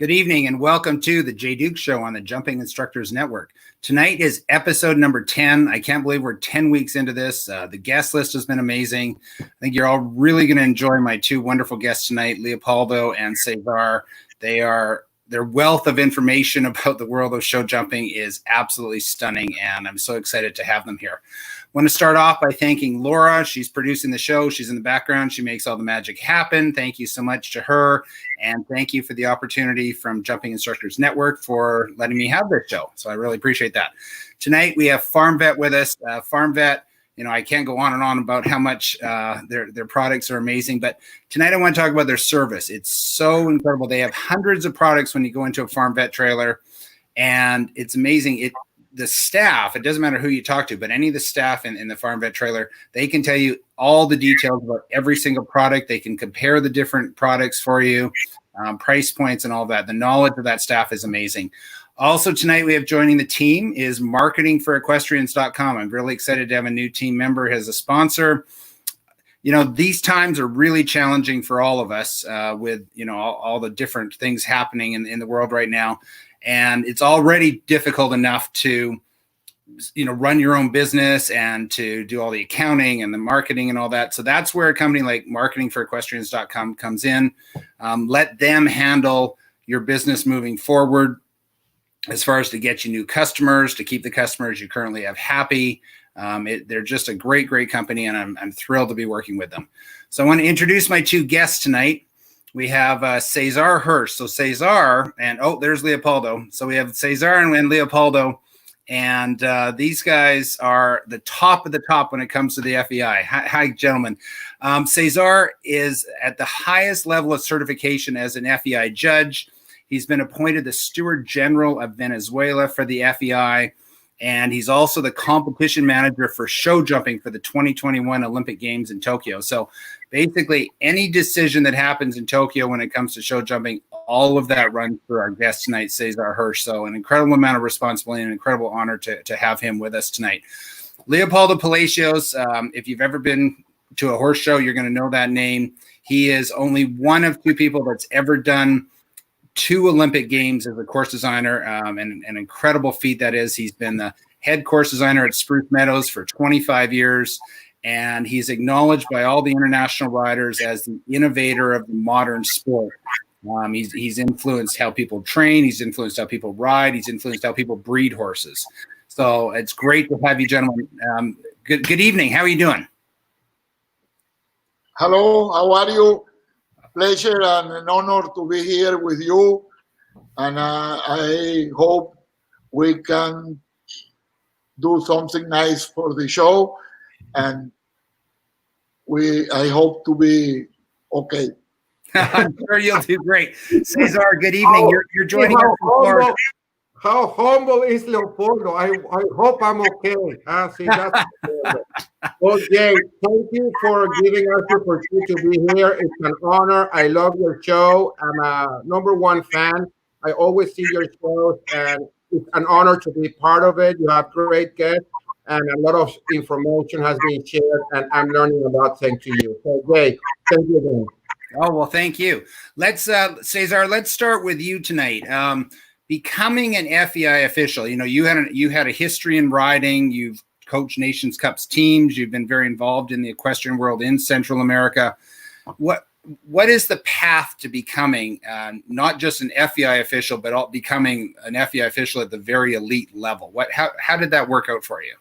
Good evening and welcome to the Jay Duke Show on the Jumping Instructors Network. Tonight is episode number 10. I can't believe we're 10 weeks into this. The guest list has been amazing. I think you're all really going to enjoy my two wonderful guests tonight, Leopoldo and Cesar. Their wealth of information about the world of show jumping is absolutely stunning, and I'm so excited to have them here. I want to start off by thanking Laura. She's producing the show. She's in the background. She makes all the magic happen. Thank you so much to her, and thank you for the opportunity from Jumping Instructors Network for letting me have this show. So I really appreciate that. Tonight we have Farm Vet with us. Farm Vet, I can't go on and on about how much their products are amazing, but tonight I want to talk about their service. It's so incredible. They have hundreds of products when you go into a Farm Vet trailer, and it's amazing. The staff, it doesn't matter who you talk to, but any of the staff in the Farm Vet trailer, they can tell you all the details about every single product. They can compare the different products for you, price points and all that. The knowledge of that staff is amazing. Also tonight we have joining the team is marketingforequestrians.com. I'm really excited to have a new team member as a sponsor. These times are really challenging for all of us with, all the different things happening in the world right now. And it's already difficult enough to, run your own business and to do all the accounting and the marketing and all that. So that's where a company like marketingforequestrians.com comes in. Let them handle your business moving forward as far as to get you new customers, to keep the customers you currently have happy. They're just a great, great company, and I'm thrilled to be working with them. So I want to introduce my two guests tonight. We have Cesar Hirsch. So Cesar, and there's Leopoldo. So we have Cesar and Leopoldo, and these guys are the top of the top when it comes to the FEI. Hi, gentlemen. Cesar is at the highest level of certification as an FEI judge. He's been appointed the Steward General of Venezuela for the FEI, and he's also the competition manager for show jumping for the 2021 Olympic Games in Tokyo. So basically, any decision that happens in Tokyo when it comes to show jumping, all of that runs through our guest tonight, Cesar Hirsch. So an incredible amount of responsibility and an incredible honor to have him with us tonight. Leopoldo Palacios, if you've ever been to a horse show, you're going to know that name. He is only one of two people that's ever done 2 Olympic Games as a course designer, and an incredible feat that is. He's been the head course designer at Spruce Meadows for 25 years, and he's acknowledged by all the international riders as the innovator of the modern sport. He's influenced how people train. He's influenced how people ride. He's influenced how people breed horses. So it's great to have you gentlemen. Good evening. How are you doing? Hello, how are you? Pleasure and an honor to be here with you, and I hope we can do something nice for the show, and I hope to be okay. I'm sure you'll do great. Cesar, good evening. You're joining us from Florida. How humble is Leopoldo? I hope I'm okay. See, that's well, Jay, thank you for giving us the opportunity to be here. It's an honor. I love your show. I'm a #1 fan. I always see your shows, and it's an honor to be part of it. You have great guests, and a lot of information has been shared, and I'm learning a lot thanks to you. So, Jay, thank you again. Oh, well, thank you. Cesar, let's start with you tonight. Becoming an FEI official, you had a history in riding. You've coached Nations Cups teams. You've been very involved in the equestrian world in Central America. What is the path to becoming not just an FEI official, but becoming an FEI official at the very elite level? How did that work out for you?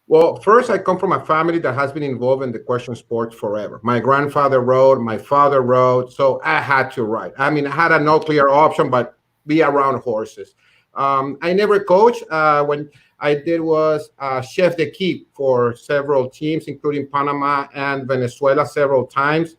Well, first, I come from a family that has been involved in the equestrian sports forever. My grandfather rode, my father rode, so I had to ride. I mean, I had no clear option, but be around horses. I never coached. When I did was chef d'équipe for several teams, including Panama and Venezuela several times.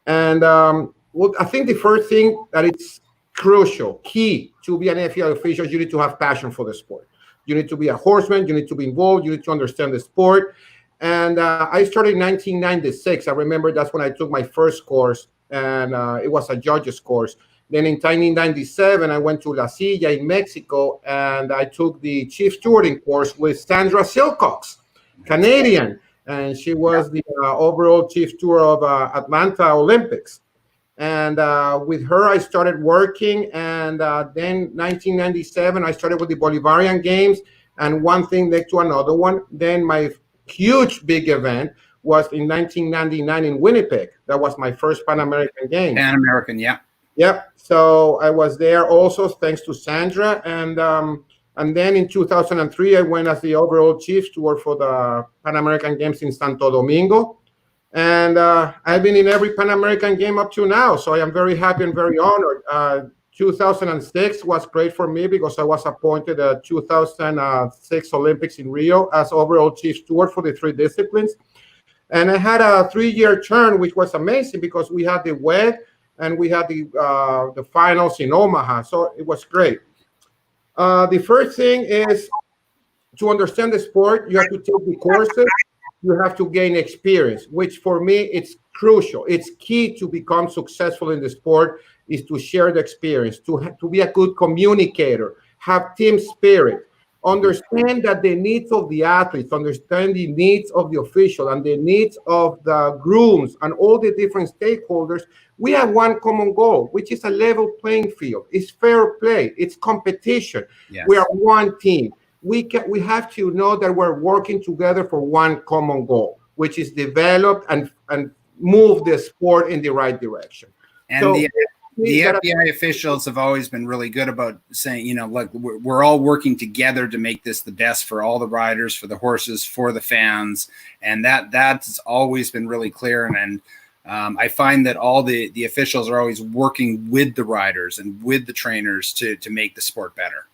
And I think the first thing that it's crucial, key to be an FEI official, you need to have passion for the sport. You need to be a horseman. You need to be involved. You need to understand the sport. And I started in 1996. I remember that's when I took my first course, and it was a judge's course. Then in 1997, I went to La Silla in Mexico, and I took the chief stewarding course with Sandra Silcox, Canadian, and she was the overall chief steward of Atlanta Olympics. And with her, I started working. And then 1997, I started with the Bolivarian Games, and one thing led to another one. Then my huge big event was in 1999 in Winnipeg. That was my first Pan American Games. Pan American, yeah. Yep. So I was there also thanks to Sandra, and then in 2003 I went as the overall chief steward for the Pan American Games in Santo Domingo, and I've been in every Pan American game up to now. So I am very happy and very honored. 2006 was great for me because I was appointed at 2006 Olympics in Rio as overall chief steward for the three disciplines, and I had a 3-year term, which was amazing because we had the WEG and we had the finals in Omaha. So it was great. The first thing is to understand the sport, you have to take the courses, you have to gain experience, which for me, it's crucial. It's key to become successful in the sport is to share the experience, to be a good communicator, have team spirit, understand that the needs of the athletes, understand the needs of the official and the needs of the grooms and all the different stakeholders. We have one common goal, which is a level playing field. It's fair play. It's competition. Yes. We are one team. We have to know that we're working together for one common goal, which is develop and move the sport in the right direction. And so, the FEI officials have always been really good about saying, you know, look, we're all working together to make this the best for all the riders, for the horses, for the fans. And that's always been really clear. And I find that all the officials are always working with the riders and with the trainers to make the sport better.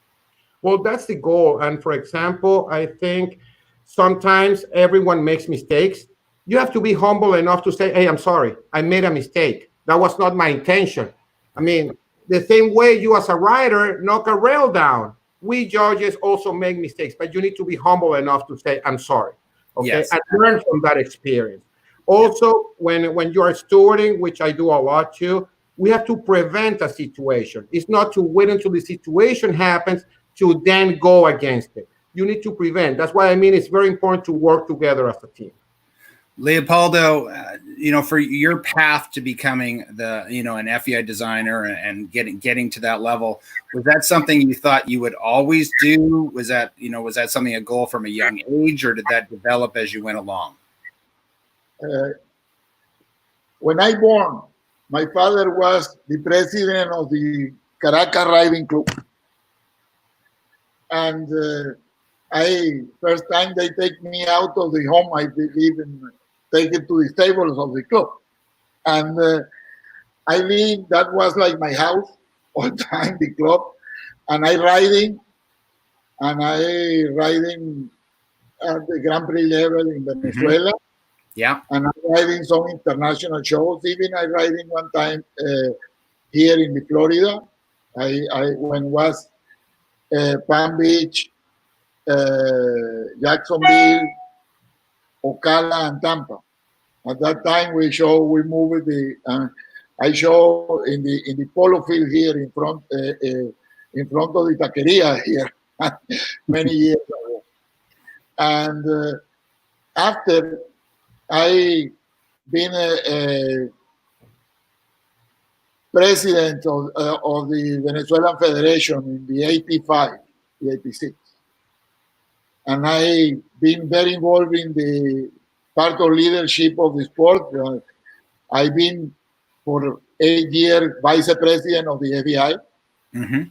Well, that's the goal. And for example, I think sometimes everyone makes mistakes. You have to be humble enough to say, hey, I'm sorry, I made a mistake. That was not my intention. I mean, the same way you as a rider knock a rail down. We judges also make mistakes, but you need to be humble enough to say, I'm sorry. Okay. Yes. And learn from that experience. Also, when you are stewarding, which I do a lot too, we have to prevent a situation. It's not to wait until the situation happens to then go against it. You need to prevent. That's why I mean it's very important to work together as a team. Leopoldo, you know, for your path to becoming an FEI designer and getting to that level, was that something you thought you would always do? Was that something, a goal from a young age, or did that develop as you went along? When I born, my father was the president of the Caracas Riding Club. And first time they take me out of the home, I believe, and take it to the stables of the club. And I believe that was like my house all the time, the club. And I riding at the Grand Prix level in Venezuela. Mm-hmm. Yeah. And I'm riding some international shows. Even I riding one time here in the Florida. When was Palm Beach, Jacksonville, Ocala, and Tampa. At that time, we moved I show in the polo field here in front of the taqueria here many years ago. And after I been a president of the Venezuelan Federation in the 85, the 86. And I been very involved in the part of leadership of the sport. I've been for 8 years vice president of the FEI. Mm-hmm.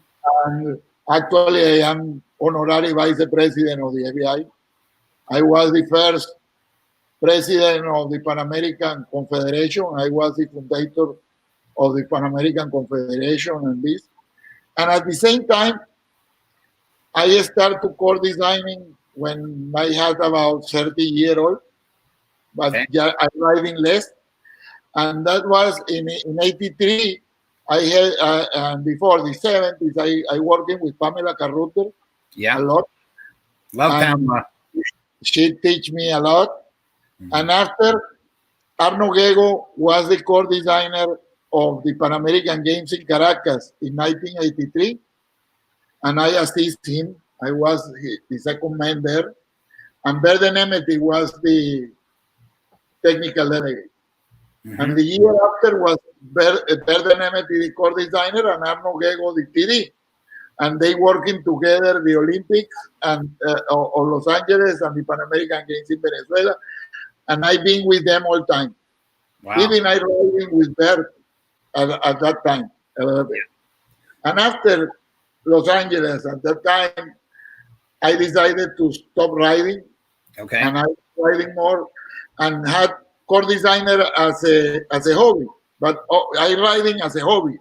And actually I am honorary vice president of the FEI. I was the first president of the Pan American Confederation. I was the fundator of the Pan American Confederation and this. And at the same time, I started to core designing when I had about 30 years old, but okay. I'm riding less. And that was in 83. I had, and before the 70s, I working with Pamela Carruthers a lot. Love Pamela. She teach me a lot. Mm-hmm. And after, Arno Gego was the core designer of the Pan American Games in Caracas in 1983. And I assisted him. I was the second man there. And Verde Nemeti was the technical delegate. And the year after was Verden MTD core designer and Arno Gego the TD. And they working together the Olympics and or Los Angeles and the Pan American Games in Venezuela. And I've been with them all time. Wow. Even I riding with Bert at that time. And after Los Angeles, at that time, I decided to stop riding. Okay. And I was riding more and had core designer as a hobby. But I riding as a hobby.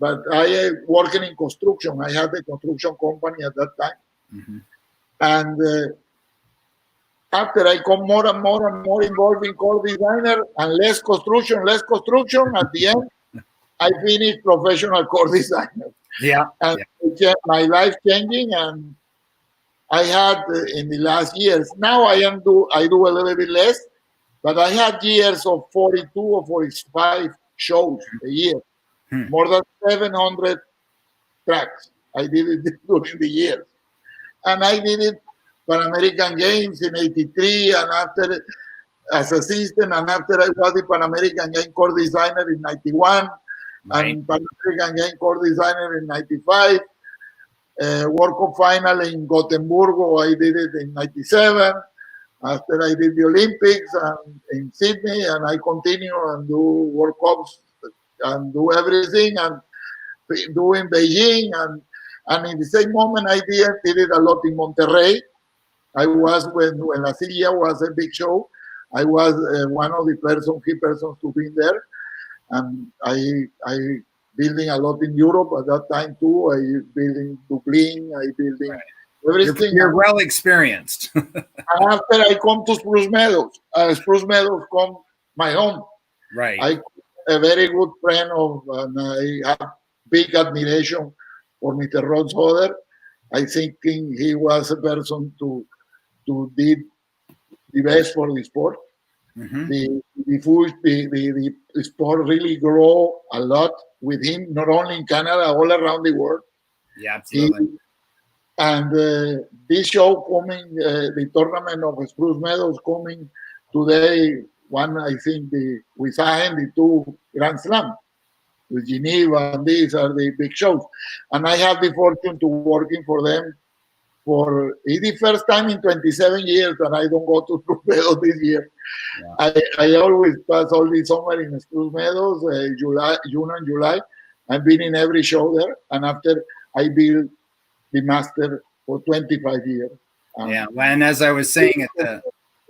But I working in construction. I had a construction company at that time. And after I come more and more involved in core designer and less construction, at the end, I finished professional core designer. Yeah. And my life changing, and I had in the last years. Now I do a little bit less, but I had years of 42 or 45 shows a year, more than 700 tracks. I did it during the years, and I did it Pan American Games in '83, and after as assistant, and after I was the Pan American Game core designer in '91. Right. And Pan American Game core designer in '95. World Cup final in Gothenburg, I did it in '97. After I did the Olympics and in Sydney, and I continue and do World Cups and do everything and do in Beijing. And in the same moment, I did it a lot in Monterrey. I was, when La Silla was a big show, I was one of the key persons to be there. And I building a lot in Europe at that time too. I building Dublin, I building everything. You're well experienced. And after I come to Spruce Meadows, Spruce Meadows come my home. Right. I a very good friend of, and I have big admiration for Mr. Ron Soder. I think he was a person to did the best for the sport. The sport really grow a lot with him, not only in Canada, all around the world. Yeah, absolutely. And this show coming, the tournament of Spruce Meadows coming today, one, I think, with Sahen, the two Grand Slam, with Geneva, and these are the big shows. And I have the fortune to working for them it's the first time in 27 years that I don't go to Spruce Meadows this year. Yeah. I always pass all the summer in Spruce Meadows, June and July. I've been in every show there. And after I built the master for 25 years. Yeah, and as I was saying at the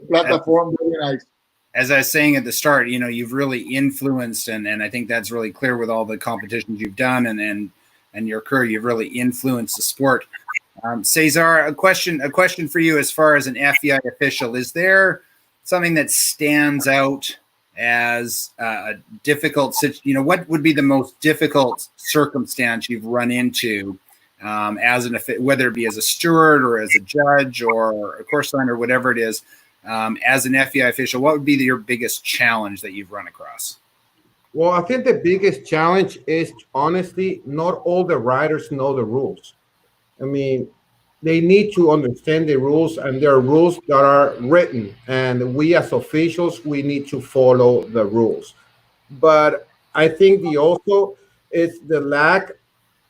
platform, very nice. As I was saying at the start, you've really influenced, and I think that's really clear with all the competitions you've done and your career. You've really influenced the sport. Cesar, a question for you as far as an FEI official. Is there something that stands out as a difficult, what would be the most difficult circumstance you've run into as whether it be as a steward or as a judge or a course line or whatever it is, as an FEI official? What would be your biggest challenge that you've run across? Well, I think the biggest challenge is, honestly, not all the riders know the rules. I mean, they need to understand the rules, and there are rules that are written, and we as officials, we need to follow the rules. But I think also is the lack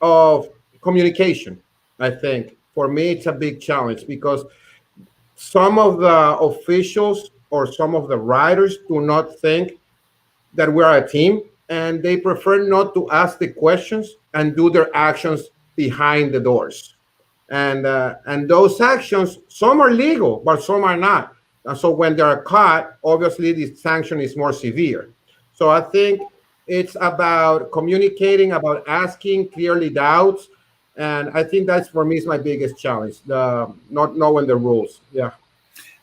of communication. I think for me, it's a big challenge because some of the officials or some of the riders do not think that we're a team, and they prefer not to ask the questions and do their actions behind the doors. And those actions, some are legal, but some are not. And so when they're caught, obviously the sanction is more severe. So I think it's about communicating, about asking clearly doubts. And I think that's, for me, is my biggest challenge, the not knowing the rules. Yeah.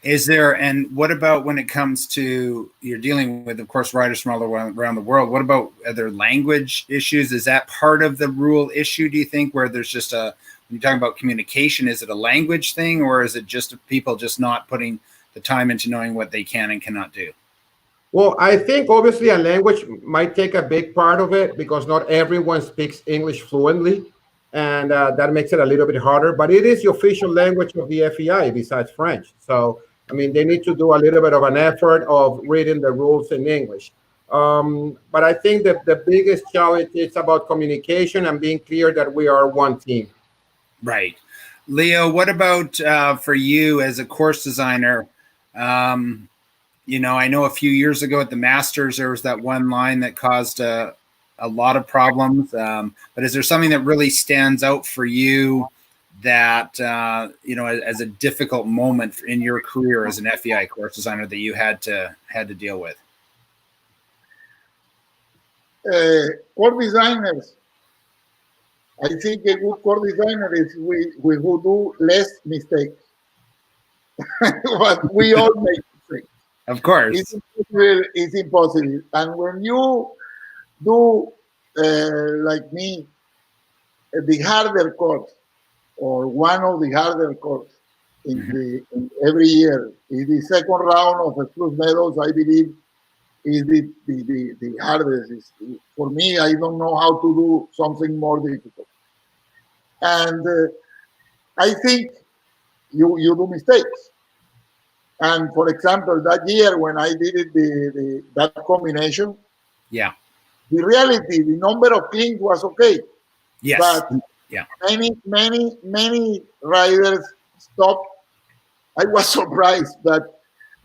And what about when it comes to, you're dealing with, of course, riders from all around the world. What about other language issues? Is that part of the rule issue, do you think, where there's just when you're talking about communication, is it a language thing, or is it just people just not putting the time into knowing what they can and cannot do? Well, I think obviously a language might take a big part of it because not everyone speaks English fluently, and that makes it a little bit harder. But it is the official language of the FEI besides French. So, I mean, they need to do a little bit of an effort of reading the rules in English. But I think that the biggest challenge is about communication and being clear that we are one team. Right. Leo, what about for you as a course designer? I know a few years ago at the Masters, there was that one line that caused a lot of problems. But is there something that really stands out for you that, as a difficult moment in your career as an FEI course designer that you had to deal with? Course designers, I think a good course designer is we who do less mistakes. But we all make mistakes. Of course. It's impossible. And when you do, like me, the harder course, or one of the harder course in every year, is the second round of Spruce Meadows, I believe, is the hardest. For me, I don't know how to do something more difficult. And I think you do mistakes. And for example, that year when I did it, that combination, yeah, the reality, the number of cleans was okay. Yes. But yeah, many riders stopped. I was surprised that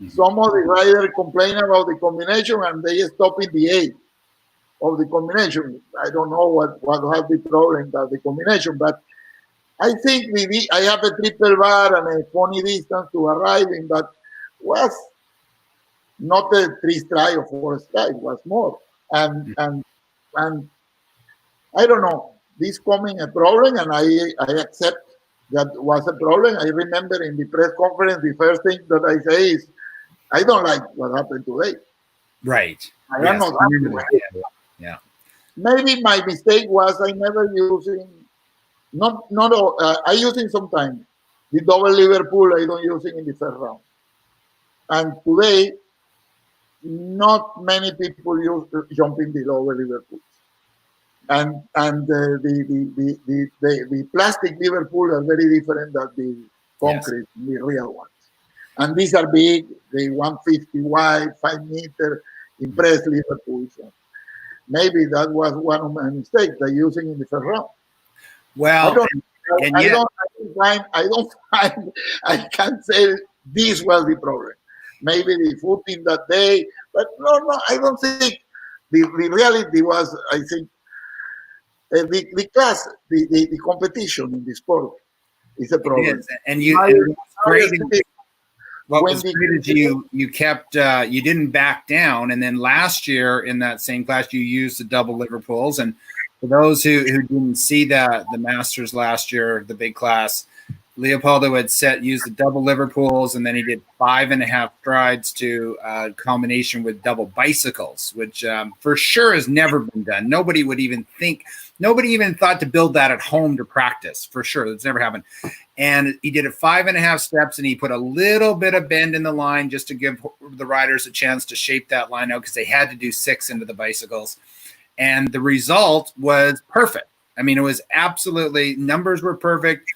some of the riders complained about the combination and they stopped in the 8 of the combination. I don't know what have the problem about the combination, but I think I have a triple bar and a funny distance to arriving, but was not a 3-stride or 4-stride, was more. And I don't know, this coming a problem, and I accept that was a problem. I remember in the press conference, the first thing that I say is, I don't like what happened today. Right. I am not happy with it. Yeah. Maybe my mistake was I never using, I using sometimes the double Liverpool. I don't using in the first round. And today, not many people use jumping the double Liverpools. And the plastic Liverpool are very different than the concrete, the real ones. And these are big, they 150 wide, 5 meter, impressed Liverpools. Maybe that was one of my mistakes, I using in the first round. Well, I can't say this was the problem. Maybe the footing that day, but no, I don't think the reality was, I think, the class, the competition in the sport is a problem. And you, what was great is you kept, you didn't back down. And then last year in that same class, you used the double Liverpools. And for those who didn't see the Masters last year, the big class, Leopoldo had used the double Liverpools, and then he did 5.5 strides to combination with double bicycles, which for sure has never been done. Nobody even thought to build that at home to practice, for sure. That's never happened. And he did it 5.5 steps, and he put a little bit of bend in the line just to give the riders a chance to shape that line out, because they had to do 6 into the bicycles. And the result was perfect. I mean, it was absolutely, numbers were perfect.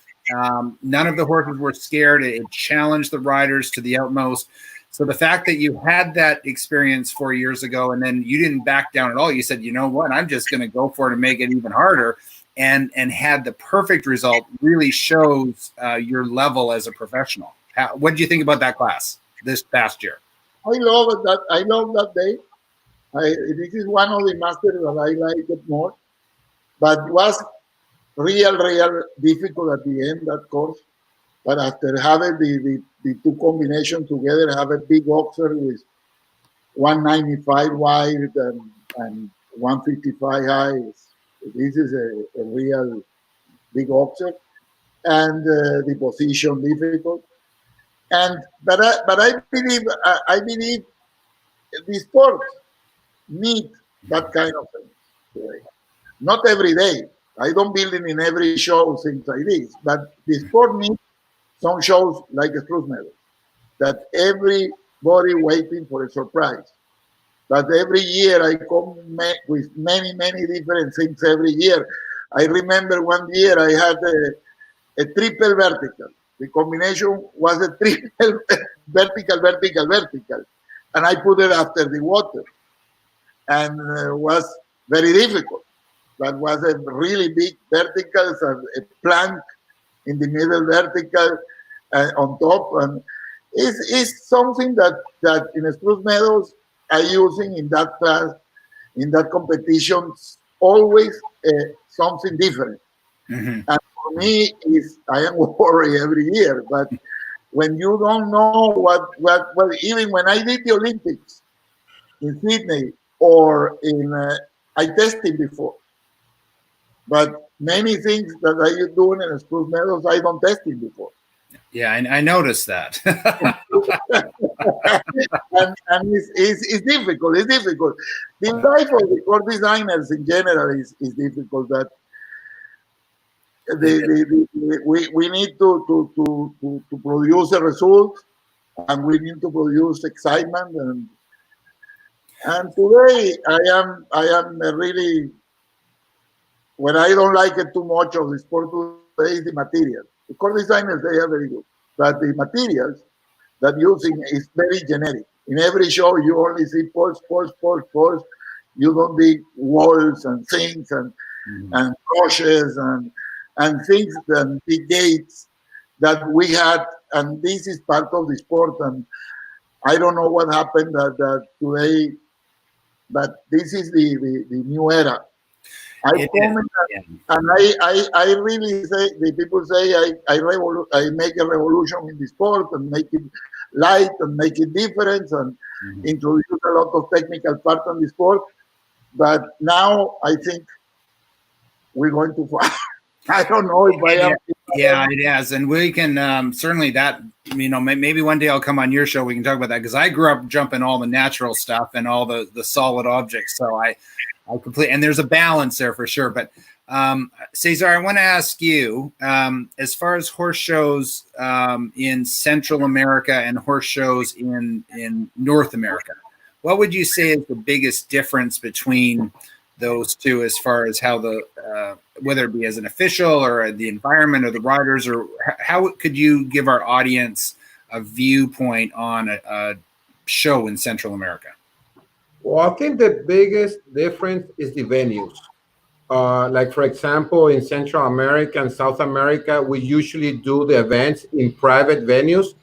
None of the horses were scared. It challenged the riders to the utmost. So the fact that you had that experience 4 years ago, and then you didn't back down at all, you said, you know what, I'm just going to go for it and make it even harder, and had the perfect result, really shows your level as a professional. What did you think about that class this past year? I love that day. This is one of the masters that I like it more, but was real difficult at the end, that course. But after having the two combinations together, have a big oxer with 195 wide and 155 high. This is a real big oxer, and the position difficult. But I believe the sport need that kind of thing. Not every day. I don't build it in every show things like this, but the sport needs some shows like Spruce Meadows, that everybody waiting for a surprise. That every year I come with many different things every year. I remember one year I had a triple vertical. The combination was a triple vertical, and I put it after the water. and was very difficult. That was a really big vertical, so a plank in the middle vertical on top, and it's something that in Spruce Meadows are using in that class, in that competition, always something different. Mm-hmm. And for me, I am worried every year, but when you don't know what even when I did the Olympics in Sydney or in I tested before, but many things that I doing in Spruce Meadows I don't tested before. Yeah, I noticed that. and it's difficult. It's difficult. The life of the core designers in general is difficult. That we need to produce a result, and we need to produce excitement. And today I am really, when I don't like it too much of the sport today is the material. The core designers, they are very good, but the materials that using is very generic. In every show, you only see poles. You don't see walls and things and brushes and things and big gates that we had. And this is part of the sport. And I don't know what happened that today, but this is the new era. I really say, the people say I make a revolution in the sport and make it light and make it different and introduce a lot of technical part on the sport. But now I think we're going to find. I don't know if I am. Yeah, it is, and we can certainly that. Maybe one day I'll come on your show. We can talk about that because I grew up jumping all the natural stuff and all the solid objects. So I completely, and there's a balance there for sure. But Cesar, I want to ask you, as far as horse shows in Central America and horse shows in North America, what would you say is the biggest difference between those two as far as how the whether it be as an official or the environment or the riders, or how could you give our audience a viewpoint on a show in Central America? Well, I think the biggest difference is the venues. Like, for example, in Central America and South America, we usually do the events in private venues,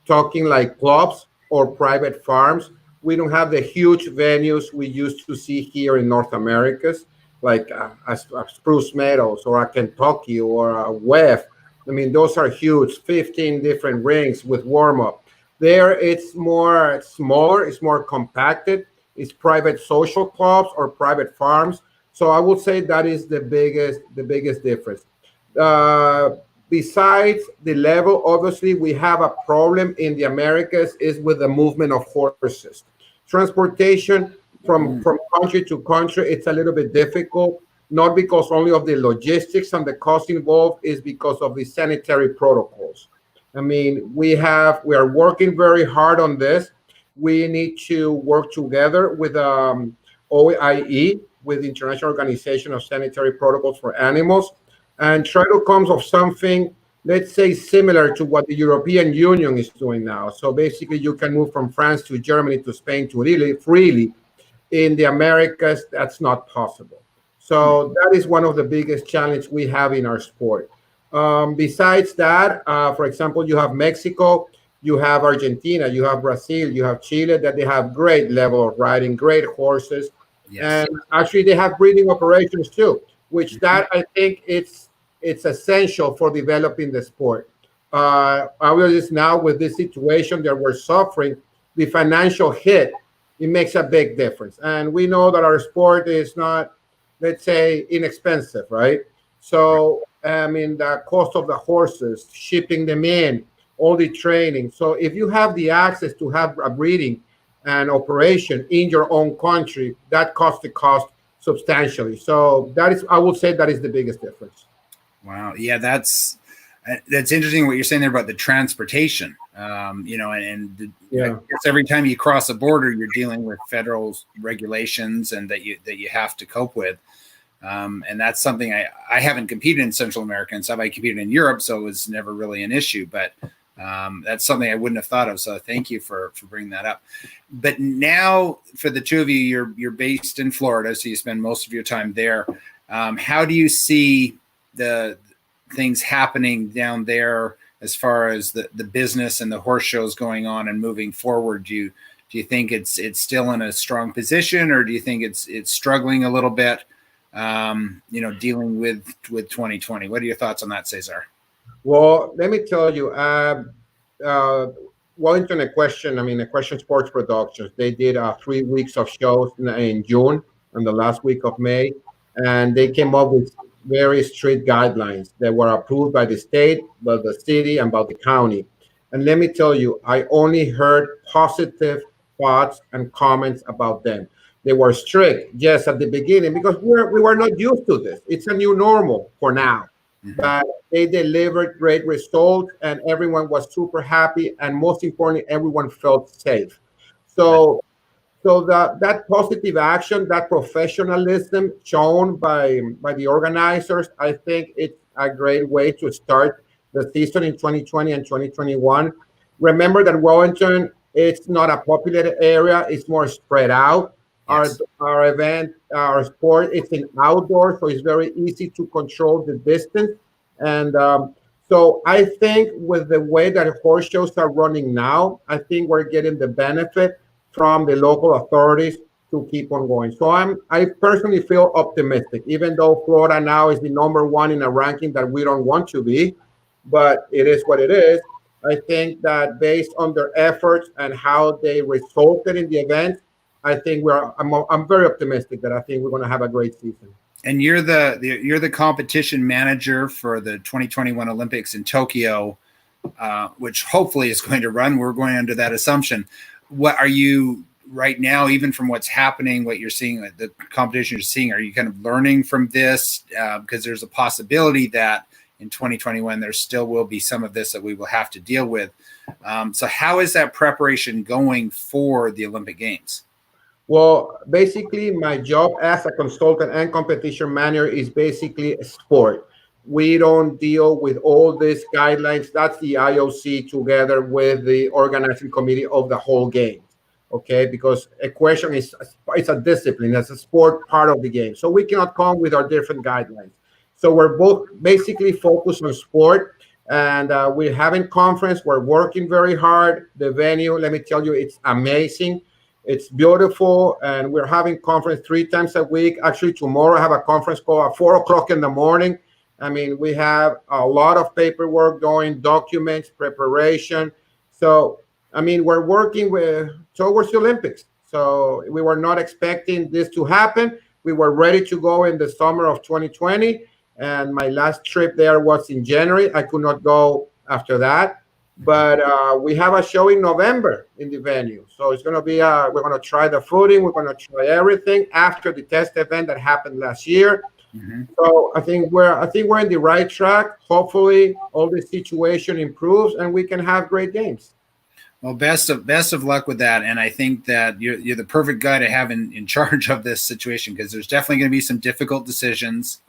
talking like clubs or private farms. We don't have the huge venues we used to see here in North America, like a Spruce Meadows or a Kentucky or a WEF. I mean, those are huge, 15 different rings with warm-up. There, it's more smaller, it's more compacted. It's private social clubs or private farms. So I would say that is the biggest difference. Besides the level, obviously, we have a problem in the Americas is with the movement of horses. Transportation from country to country, it's a little bit difficult, not because only of the logistics and the cost involved, is because of the sanitary protocols. I mean, we are working very hard on this. We need to work together with OIE, with the International Organization of Sanitary Protocols for Animals, and try to come up with something, let's say, similar to what the European Union is doing now. So basically, you can move from France to Germany to Spain to Italy freely. In the Americas, that's not possible. So that is one of the biggest challenges we have in our sport. Besides that, for example, you have Mexico, you have Argentina, you have Brazil, you have Chile, that they have great level of riding, great horses. Yes. And actually they have breeding operations too, which that I think it's essential for developing the sport. Obviously now with this situation that we're suffering, the financial hit, it makes a big difference. And we know that our sport is not, let's say, inexpensive, right? So, I mean, the cost of the horses, shipping them in, all the training. So if you have the access to have a breeding and operation in your own country, that costs substantially. So that is, I would say that is the biggest difference. Wow. Yeah, that's interesting what you're saying there about the transportation. I guess every time you cross a border, you're dealing with federal regulations and that you have to cope with. And that's something I haven't competed in Central America and stuff. I competed in Europe, so it was never really an issue. But That's something I wouldn't have thought of. So thank you for bringing that up. But now for the two of you, you're based in Florida, so you spend most of your time there. How do you see the things happening down there as far as the business and the horse shows going on and moving forward? Do you think it's still in a strong position, or do you think it's struggling a little bit? Dealing with 2020. What are your thoughts on that, Cesar? Well, let me tell you, Wellington Equestrian Sports Productions, they did 3 weeks of shows in June and the last week of May, and they came up with very strict guidelines that were approved by the state, by the city, and by the county. And let me tell you, I only heard positive thoughts and comments about them. They were strict, yes, at the beginning, because we were not used to this. It's a new normal for now. Mm-hmm. But they delivered great results, and everyone was super happy, and most importantly, everyone felt safe. So that positive action, that professionalism shown by the organizers, I think it's a great way to start the season in 2020 and 2021. Remember that Wellington, it's not a populated area; it's more spread out. Yes. Our event, our sport, it's in outdoors, so it's very easy to control the distance. And so I think with the way that horse shows are running now, I think we're getting the benefit from the local authorities to keep on going. So I personally feel optimistic, even though Florida now is the number one in a ranking that we don't want to be, but it is what it is. I think that based on their efforts and how they resulted in the event, I think I'm very optimistic that I think we're going to have a great season. And you're the competition manager for the 2021 Olympics in Tokyo, which hopefully is going to run. We're going under that assumption. What are you right now, even from what's happening, what you're seeing, the competition you're seeing, are you kind of learning from this? Because there's a possibility that in 2021, there still will be some of this that we will have to deal with. So how is that preparation going for the Olympic Games? Well, basically, my job as a consultant and competition manager is basically a sport. We don't deal with all these guidelines. That's the IOC together with the organizing committee of the whole game. Okay, because equestrian it's a discipline, it's a sport part of the game. So we cannot come with our different guidelines. So we're both basically focused on sport, and we're having conference. We're working very hard. The venue, let me tell you, it's amazing. It's beautiful, and we're having conference 3 times a week. Actually, tomorrow I have a conference call at 4 o'clock in the morning. I mean, we have a lot of paperwork going, documents, preparation. So, I mean, we're working towards the Olympics. So we were not expecting this to happen. We were ready to go in the summer of 2020, and my last trip there was in January. I could not go after that. But we have a show in November in the venue. So it's going to be, we're going to try the footing. We're going to try everything after the test event that happened last year. Mm-hmm. So I think we're in the right track. Hopefully all the situation improves and we can have great games. Well, best of luck with that. And I think that you're the perfect guy to have in charge of this situation, because there's definitely going to be some difficult decisions.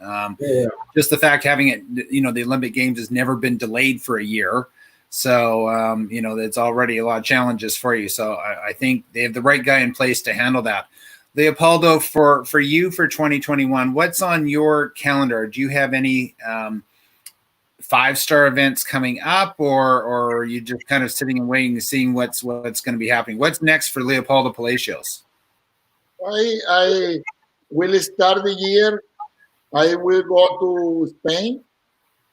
Just the fact having it, the Olympic Games has never been delayed for a year. So, it's already a lot of challenges for you. So I think they have the right guy in place to handle that. Leopoldo, for you for 2021, what's on your calendar? Do you have any 5-star events coming up, or are you just kind of sitting and waiting and seeing what's going to be happening? What's next for Leopoldo Palacios? I will start the year. I will go to Spain.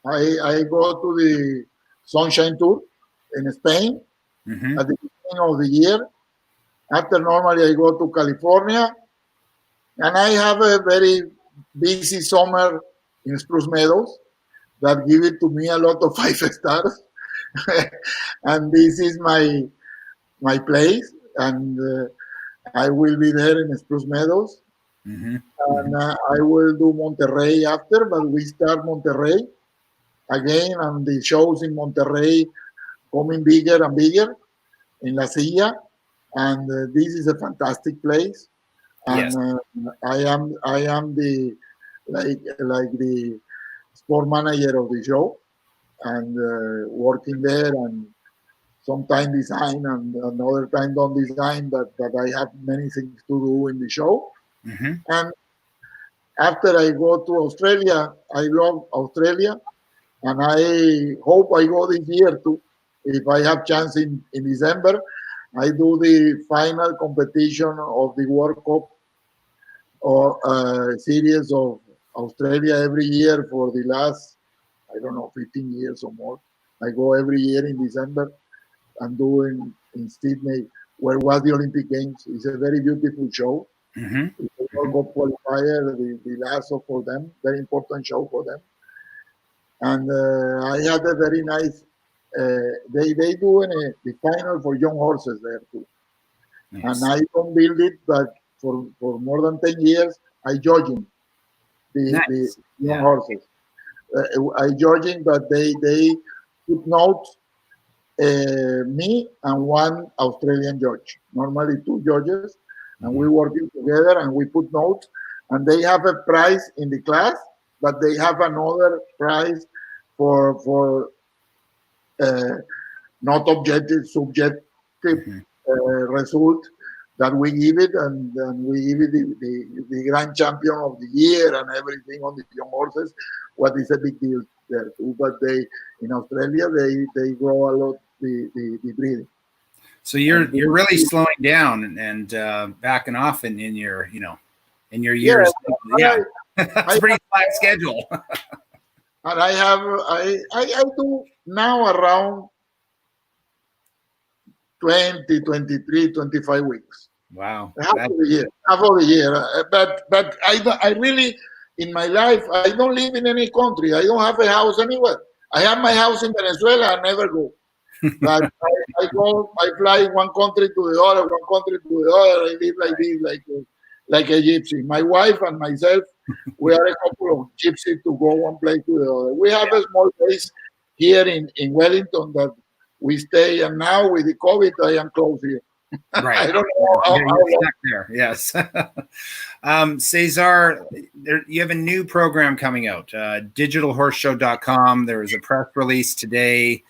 I go to the Sunshine Tour in Spain at the beginning of the year. After, normally I go to California, and I have a very busy summer in Spruce Meadows that give it to me a lot of 5 stars. And this is my place, and I will be there in Spruce Meadows. And I will do Monterrey after, but we start Monterrey again, and the shows in Monterrey coming bigger and bigger in La Silla, and this is a fantastic place. And I am the like the sport manager of the show, and working there, and sometimes design and another time don't design, that I have many things to do in the show. Mm-hmm. And after I go to Australia, I love Australia, and I hope I go this year too. If I have chance in December, I do the final competition of the World Cup or series of Australia every year for the last, I don't know, 15 years or more. I go every year in December and do in Sydney, where was the Olympic Games. It's a very beautiful show. Mm-hmm. It's a World Cup qualifier, the last of for them, very important show for them. And I had a very nice. They do the final for young horses there too. Nice. And I don't build it, but for more than 10 years, I judging the young horses. I judging, but they put notes, me and one Australian judge, normally two judges, and we working together and we put notes, and they have a prize in the class, but they have another prize for not objective, subjective result that we give it, and we give it the grand champion of the year and everything on the young horses. What is a big deal there too? But they in Australia they grow a lot the breeding. So you're really slowing down and backing off in your in your years. Yeah, it's a pretty flat schedule. And I do now around 20, 23, 25 weeks. Wow. Half of the year. But I really, in my life, I don't live in any country. I don't have a house anywhere. I have my house in Venezuela. I never go. But I fly one country to the other, one country to the other. I live like this, like a gypsy. My wife and myself, we are a couple of gypsies to go one place to the other. We have a small place here in Wellington that we stay, and now with the COVID, I am close here. Right. I don't know how stuck there. Yes. Cesar, you have a new program coming out, digitalhorseshow.com. There was a press release today,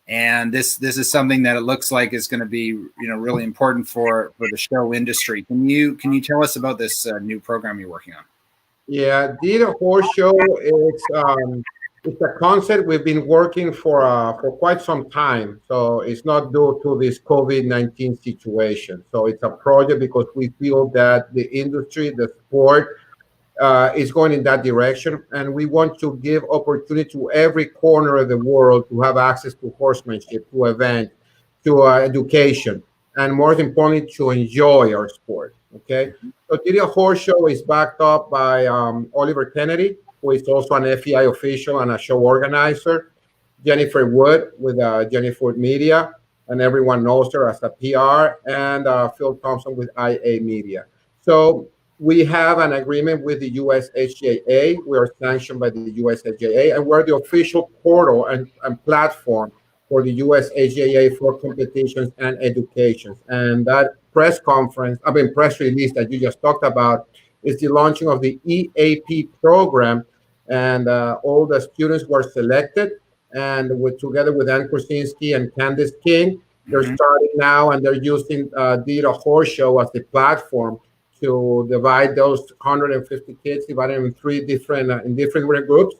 and this is something that it looks like is going to be really important for the show industry. Can you tell us about this new program you're working on? Yeah, Digital Horse Show is it's a concept we've been working for quite some time. So it's not due to this COVID-19 situation. So it's a project because we feel that the industry, the sport, is going in that direction, and we want to give opportunity to every corner of the world to have access to horsemanship, to event, to education, and more importantly, to enjoy our sport. Okay, so Digital Horse Show is backed up by Oliver Kennedy, who is also an FEI official and a show organizer, Jennifer Wood with Jennifer Media, and everyone knows her as a PR, and Phil Thompson with IA Media. So we have an agreement with the USHJA. We are sanctioned by the USHJA, and we're the official portal and platform for the USHJA for competitions and educations. And that press release that you just talked about is the launching of the EAP program, and all the students were selected, and together with Ann Krasinski and Candice King, they're starting now, and they're using Digital Horse Show as the platform to divide those 150 kids, divided in different groups,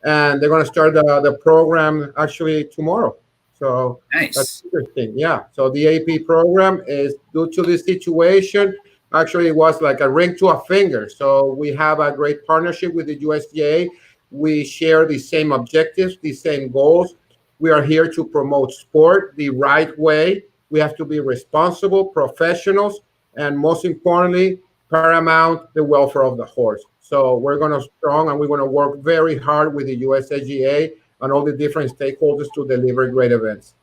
and they're going to start the program actually tomorrow. So nice. That's interesting. Yeah. So the AP program is, due to this situation, actually it was like a ring to a finger. So we have a great partnership with the USDA. We share the same objectives, the same goals. We are here to promote sport the right way. We have to be responsible professionals, and most importantly, paramount the welfare of the horse. So we're going to we're going to work very hard with the USAGA and all the different stakeholders to deliver great events.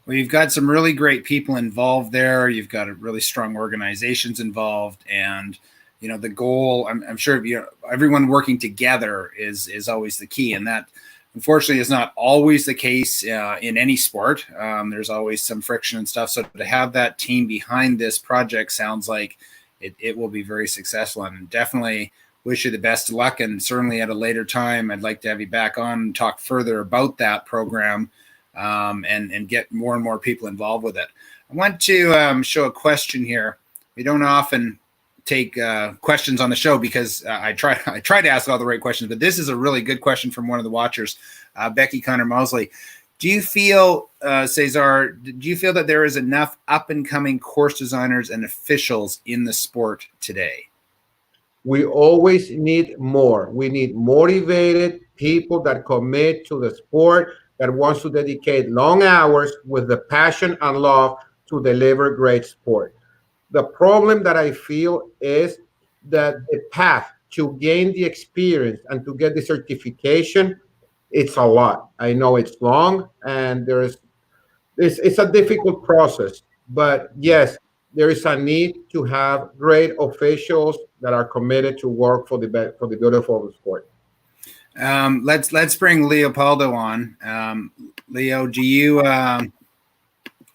Well, you've got some really great people involved there. You've got really strong organizations involved, and the goal. I'm sure everyone working together is always the key, and that unfortunately is not always the case in any sport. There's always some friction and stuff. So to have that team behind this project sounds like it will be very successful, and definitely wish you the best of luck. And certainly at a later time, I'd like to have you back on and talk further about that program. and get more and more people involved with it. I want to show a question here. We don't often take questions on the show because I try to ask all the right questions, but this is a really good question from one of the watchers, Becky Connor Mosley. Do you feel, Cesar, do you feel that there is enough up-and-coming course designers and officials in the sport today? We always need more. We need motivated people that commit to the sport, that wants to dedicate long hours with the passion and love to deliver great sport. The problem that I feel is that the path to gain the experience and to get the certification, it's a lot. I know it's long and it's a difficult process, but yes, there is a need to have great officials that are committed to work for the beautiful of the sport. Let's bring Leopoldo on. Leo, do you?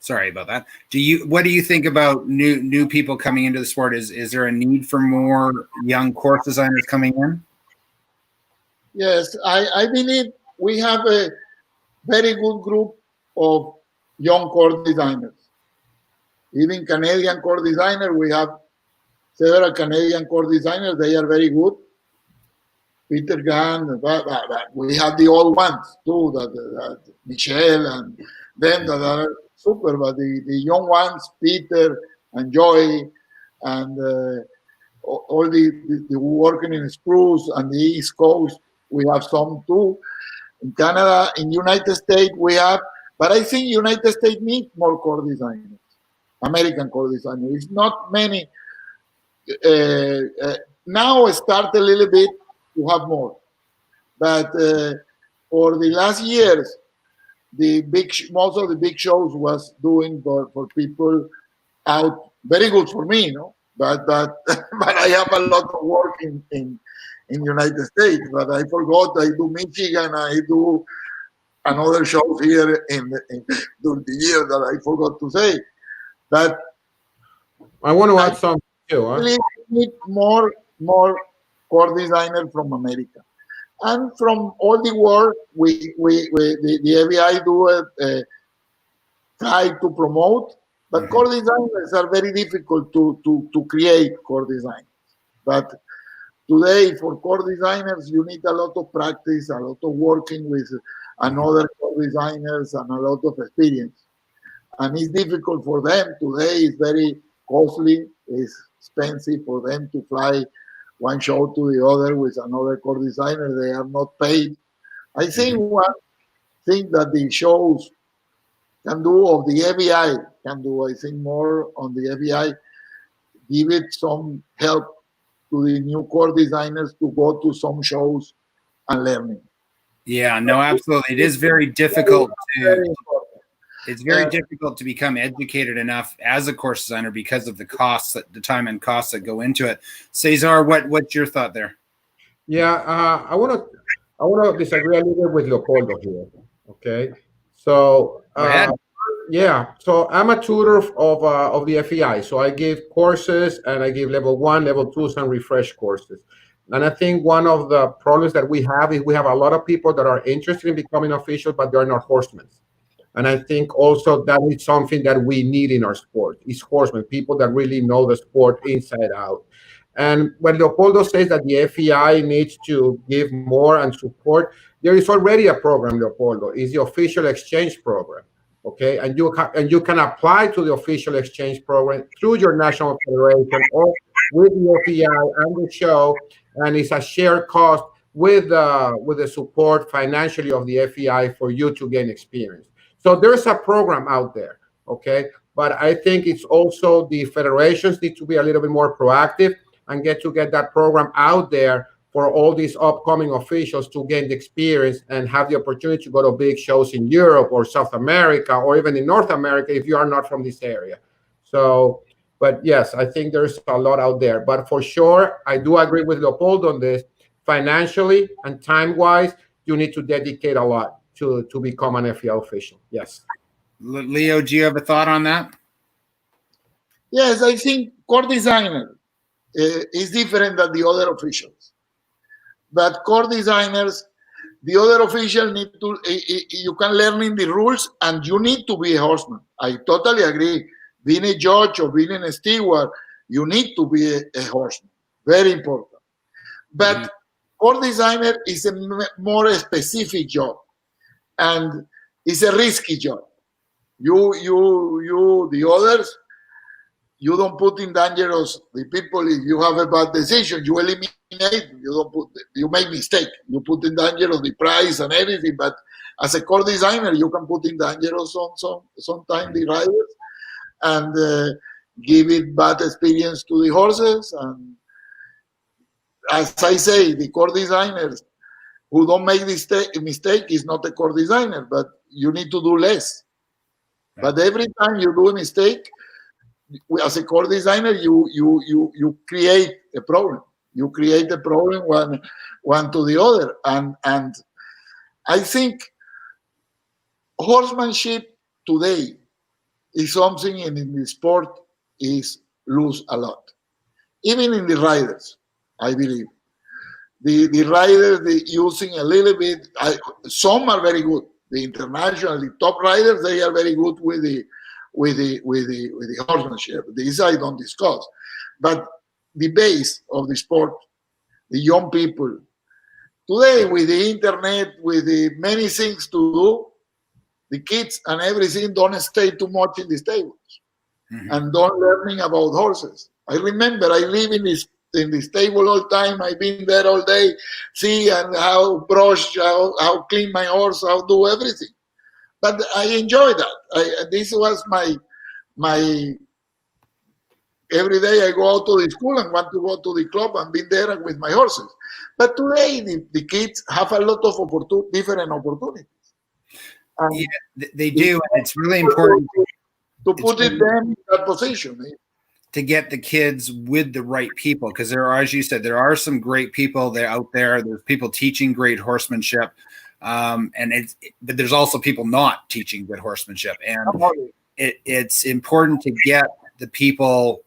Sorry about that. What do you think about new people coming into the sport? Is there a need for more young course designers coming in? Yes, I believe we have a very good group of young course designers. Even Canadian course designers, we have several Canadian course designers. They are very good. Peter Gunn, we have the old ones too, that Michelle and them that are super, but the young ones, Peter and Joy, and all the working in Spruce and the East Coast, we have some too. In Canada, in United States, we have, but I think United States needs more core designers, American core designers. It's not many. Now start a little bit to have more, but for the last years, most of the big shows was doing for people out. Very good for me, but but I have a lot of work in United States. But I forgot I do Michigan. I do another shows here in during the year that I forgot to say. But I want to add something too. We need more core designers from America. And from all the world, the FEI do try to promote, but core designers are very difficult to create core designers. But today, for core designers, you need a lot of practice, a lot of working with another core designers, and a lot of experience. And it's difficult for them today. It's very costly. It's expensive for them to fly one show to the other with another core designer. They are not paid. I think one thing that the shows can do, of the FEI can do, I think more on the FEI, give it some help to the new core designers to go to some shows and learning. Yeah, no, absolutely. It is very difficult It's very difficult to become educated enough as a course designer because of the costs, the time and costs that go into it. Cesar, what's your thought there? Yeah, I want to disagree a little bit with Leopoldo here. Okay, so yeah, so I'm a tutor of the FEI. So I give courses and I give level 1, level 2, and refresh courses. And I think one of the problems that we have is we have a lot of people that are interested in becoming officials, but they're not horsemen. And I think also that is something that we need in our sport, is horsemen, people that really know the sport inside out. And when Leopoldo says that the FEI needs to give more and support, there is already a program, Leopoldo. It's the official exchange program, okay? And you can apply to the official exchange program through your national federation or with the FEI and the show, and it's a shared cost with the support financially of the FEI for you to gain experience. So there's a program out there, okay? But I think it's also the federations need to be a little bit more proactive and get that program out there for all these upcoming officials to gain the experience and have the opportunity to go to big shows in Europe or South America or even in North America if you are not from this area. So, but yes, I think there's a lot out there. But for sure, I do agree with Leopoldo on this. Financially and time-wise, you need to dedicate a lot to become an FEI official. Yes. Leo, do you have a thought on that? Yes, I think core designer is different than the other officials. But core designers the other official need to, you can learn in the rules, and you need to be a horseman. I totally agree. Being a judge or being a steward, you need to be a horseman. Very important. But course designer is a more specific job, and it's a risky job. The others, you don't put in danger the people. If you have a bad decision, you eliminate. You make mistake. You put in danger of the prize and everything. But as a core designer, you can put in danger of sometimes the riders and give it bad experience to the horses. And as I say, the core designers who don't make this mistake is not a core designer, but you need to do less. But every time you do a mistake, as a core designer, you create a problem. You create a problem one to the other. And I think horsemanship today is something in the sport is lose a lot. Even in the riders, I believe. The riders, they using a little bit, some are very good. The international, the top riders, they are very good with the horsemanship. This I don't discuss. But the base of the sport, the young people, today with the internet, with the many things to do, the kids and everything don't stay too much in the stables and don't learning about horses. I remember I live in the stable all time. I've been there all day, see and how brush, how clean my horse, how do everything. But I enjoy that. This was my every day I go out to the school and want to go to the club and be there with my horses. But today the kids have a lot of different opportunities. Yeah, they do. And it's really important to put them in that position. To get the kids with the right people, because there are, as you said, there are some great people out there. There's people teaching great horsemanship, but there's also people not teaching good horsemanship, and it's important to get the people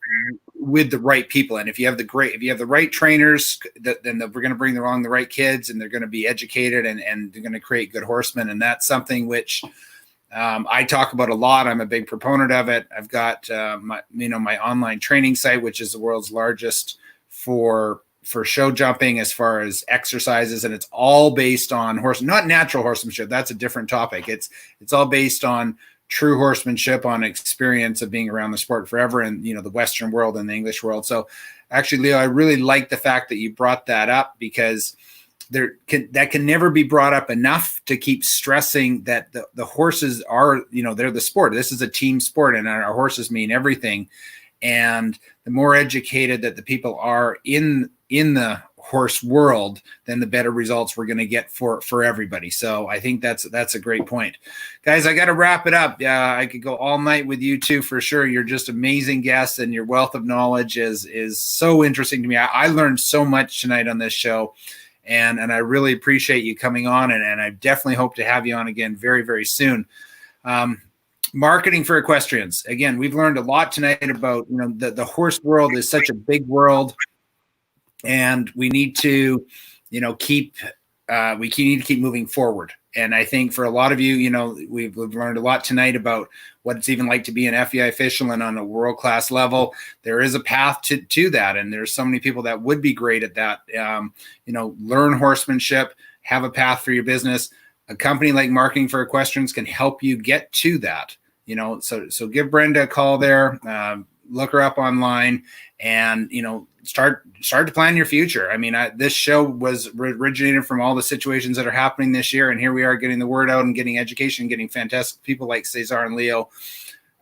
with the right people. And if you have the right trainers, then we're going to bring along the right kids, and they're going to be educated, and they're going to create good horsemen. And that's something which I talk about a lot. I'm a big proponent of it. I've got my online training site, which is the world's largest for show jumping as far as exercises, and it's all based on not natural horsemanship. That's a different topic. It's all based on true horsemanship, on experience of being around the sport forever, and the Western world and the English world. So actually, Leo, I really like the fact that you brought that up, because that can never be brought up enough to keep stressing that the horses are, they're the sport. This is a team sport, and our horses mean everything. And the more educated that the people are in the horse world, then the better results we're going to get for everybody. So I think that's a great point. Guys, I got to wrap it up. I could go all night with you two for sure. You're just amazing guests, and your wealth of knowledge is so interesting to me. I learned so much tonight on this show. And I really appreciate you coming on, and I definitely hope to have you on again very, very soon. Marketing for equestrians. Again, we've learned a lot tonight about, the horse world is such a big world, and we need to, keep moving forward. And I think for a lot of you, we've learned a lot tonight about what it's even like to be an FEI official and on a world-class level. There is a path to that. And there's so many people that would be great at that. Learn horsemanship, have a path for your business. A company like Marketing for Equestrians can help you get to that. So give Brenda a call there, look her up online, and, start to plan your future. I mean, this show was originated from all the situations that are happening this year. And here we are getting the word out and getting education, getting fantastic people like Cesar and Leo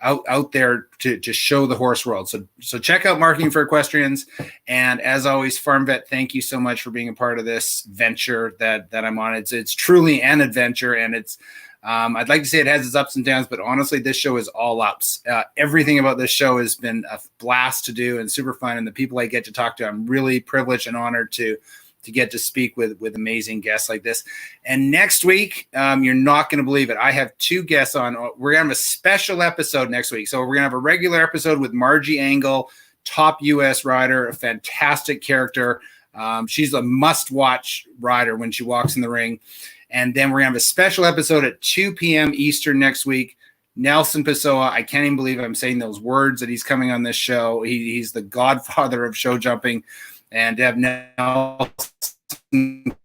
out there to show the horse world. So check out Marketing for Equestrians. And as always, Farm Vet, thank you so much for being a part of this venture that I'm on. It's truly an adventure, and it's, I'd like to say it has its ups and downs, but honestly, this show is all ups. Everything about this show has been a blast to do and super fun. And the people I get to talk to, I'm really privileged and honored to get to speak with amazing guests like this. And next week, you're not going to believe it. I have two guests on. We're going to have a special episode next week. So we're going to have a regular episode with Margie Angle, top U.S. rider, a fantastic character. She's a must-watch rider when she walks in the ring. And then we're going to have a special episode at 2 p.m. Eastern next week. Nelson Pessoa, I can't even believe I'm saying those words that he's coming on this show. He's the godfather of show jumping. And to have Nelson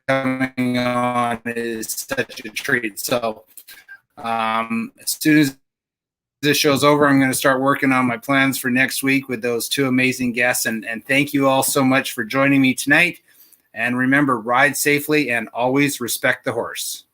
coming on is such a treat. So as soon as this show's over, I'm going to start working on my plans for next week with those two amazing guests. And thank you all so much for joining me tonight. And remember, ride safely and always respect the horse.